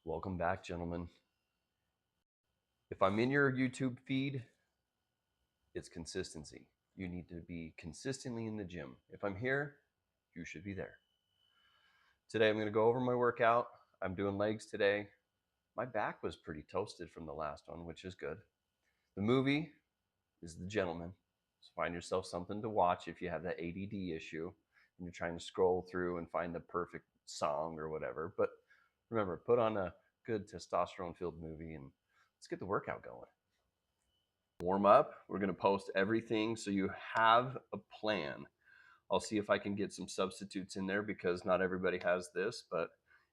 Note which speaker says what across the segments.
Speaker 1: Welcome back, gentlemen. If I'm in your YouTube feed, it's consistency. You need to be consistently in the gym. If I'm here, you should be there. Today, I'm going to go over my workout. I'm doing legs today. My back was pretty toasted from the last one, which is good. The movie is The Gentleman. So find yourself something to watch if you have that ADD issue and you're trying to scroll through and find the perfect song or whatever. But remember, put on a good testosterone-filled movie and let's get the workout going. Warm up. We're going to post everything so you have a plan. I'll see if I can get some substitutes in there because not everybody has this, but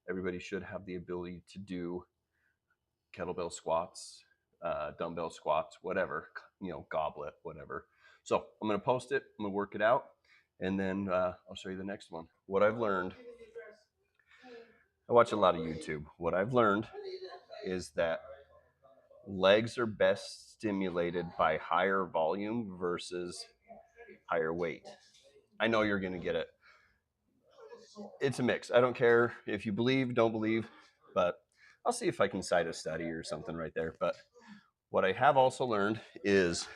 Speaker 1: everybody should have the ability to do kettlebell squats, dumbbell squats, whatever, goblet, whatever. So I'm going to post it. I'm going to work it out. And then I'll show you the next one. What I've learned, I watch a lot of YouTube. What I've learned is that legs are best stimulated by higher volume versus higher weight. I know you're going to get it. It's a mix. I don't care if you believe, don't believe, but I'll see if I can cite a study or something right there. But what I have also learned is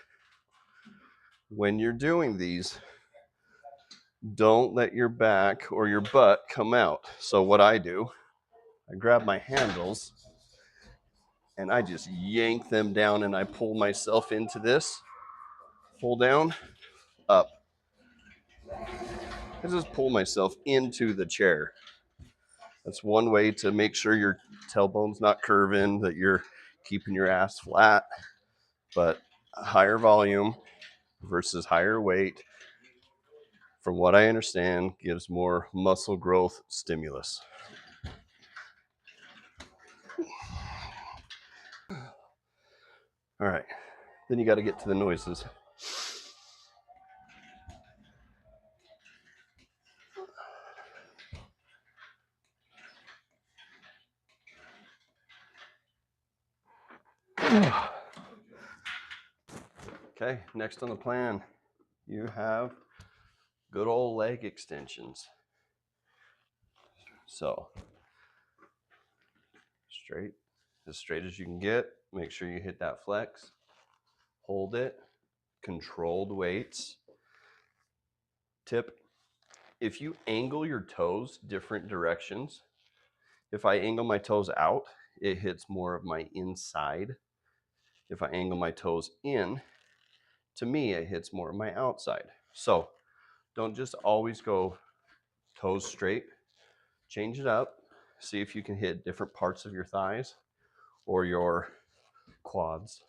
Speaker 1: when you're doing these, don't let your back or your butt come out. So what I do, I grab my handles and I just yank them down and I pull myself into this. Pull down, up. I just pull myself into the chair. That's one way to make sure your tailbone's not curving, that you're keeping your ass flat. But higher volume versus higher weight, from what I understand, gives more muscle growth stimulus. All right, then you got to get to the noises. Okay, next on the plan, you have good old leg extensions. So straight, as straight as you can get. Make sure you hit that flex. Hold it. Controlled weights. Tip, if you angle your toes different directions, if I angle my toes out, it hits more of my inside. If I angle my toes in, to me, it hits more of my outside. So don't just always go toes straight. Change it up. See if you can hit different parts of your thighs or your quads.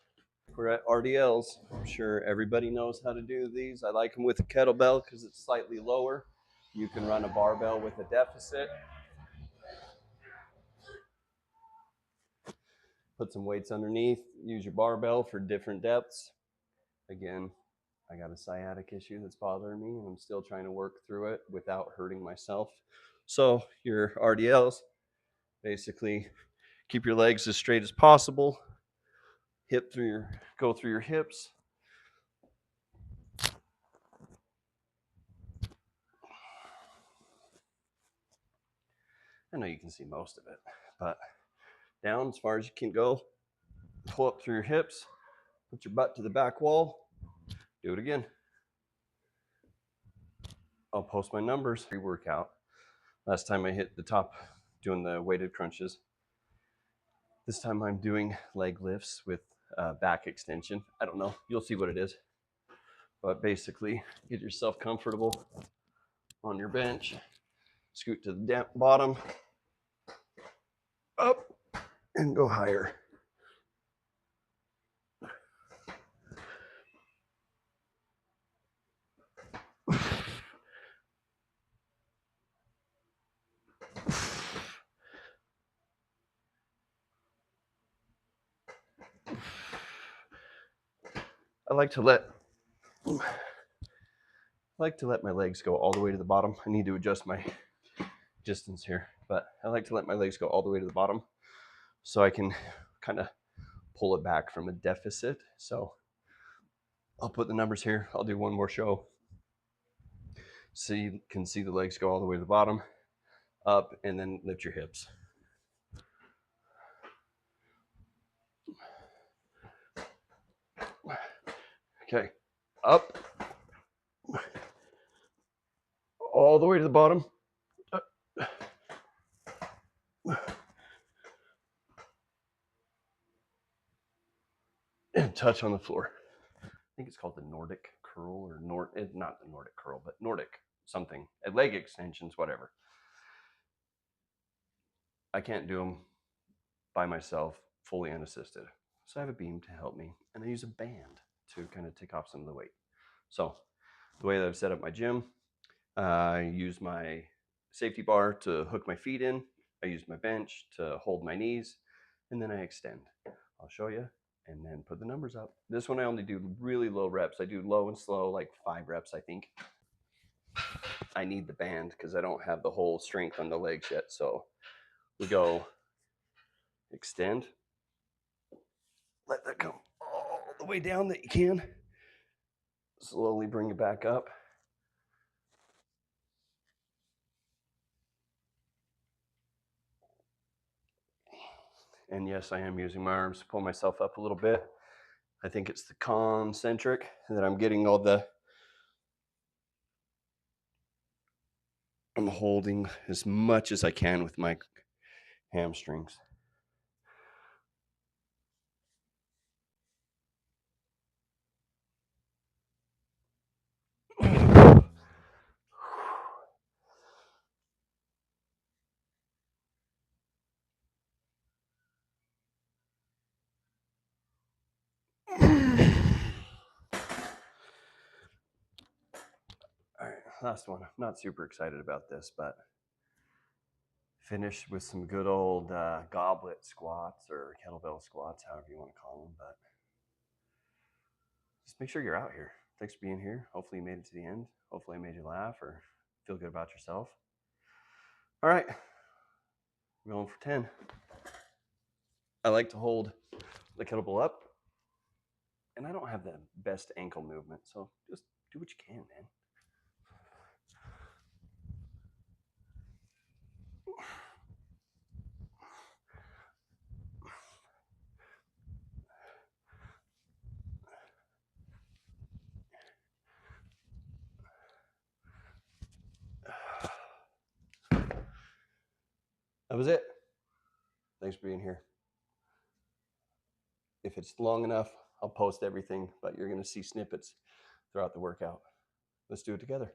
Speaker 1: We're at RDLs. I'm sure everybody knows how to do these. I like them with a kettlebell because it's slightly lower. You can run a barbell with a deficit. Put some weights underneath. Use your barbell for different depths. Again, I got a sciatic issue that's bothering me, and I'm still trying to work through it without hurting myself. So your RDLs, basically keep your legs as straight as possible. Go through your hips. I know you can see most of it, but down as far as you can go. Pull up through your hips. Put your butt to the back wall. Do it again. I'll post my numbers. Pre-workout. Last time I hit the top doing the weighted crunches. This time I'm doing leg lifts with back extension. I don't know. You'll see what it is. But basically, get yourself comfortable on your bench. Scoot to the bottom. Up. And go higher. I like to let my legs go all the way to the bottom. I need to adjust my distance here, but I like to let my legs go all the way to the bottom so I can kind of pull it back from a deficit. So I'll put the numbers here. I'll do one more show so you can see the legs go all the way to the bottom, up, and then lift your hips. Okay, up, all the way to the bottom. And touch on the floor. I think it's called the Nordic curl or not the Nordic curl, but Nordic something. Leg extensions, whatever. I can't do them by myself, fully unassisted. So I have a beam to help me, and I use a band to kind of take off some of the weight. So the way that I've set up my gym, I use my safety bar to hook my feet in. I use my bench to hold my knees, and then I extend. I'll show you, and then put the numbers up. This one I only do really low reps. I do low and slow, like 5 reps, I think. I need the band because I don't have the whole strength on the legs yet. So we go extend. Let that come all the way down that you can. Slowly bring it back up. And yes, I am using my arms to pull myself up a little bit. I think it's the concentric that I'm getting all the, I'm holding as much as I can with my hamstrings. All right, last one. I'm not super excited about this, but finish with some good old goblet squats or kettlebell squats, however you want to call them. But just make sure you're out here. Thanks for being here. Hopefully you made it to the end. Hopefully I made you laugh or feel good about yourself. All right, we're going for 10. I like to hold the kettlebell up, and I don't have the best ankle movement, so just do what you can, man. That was it. Thanks for being here. If it's long enough, I'll post everything, but you're going to see snippets throughout the workout. Let's do it together.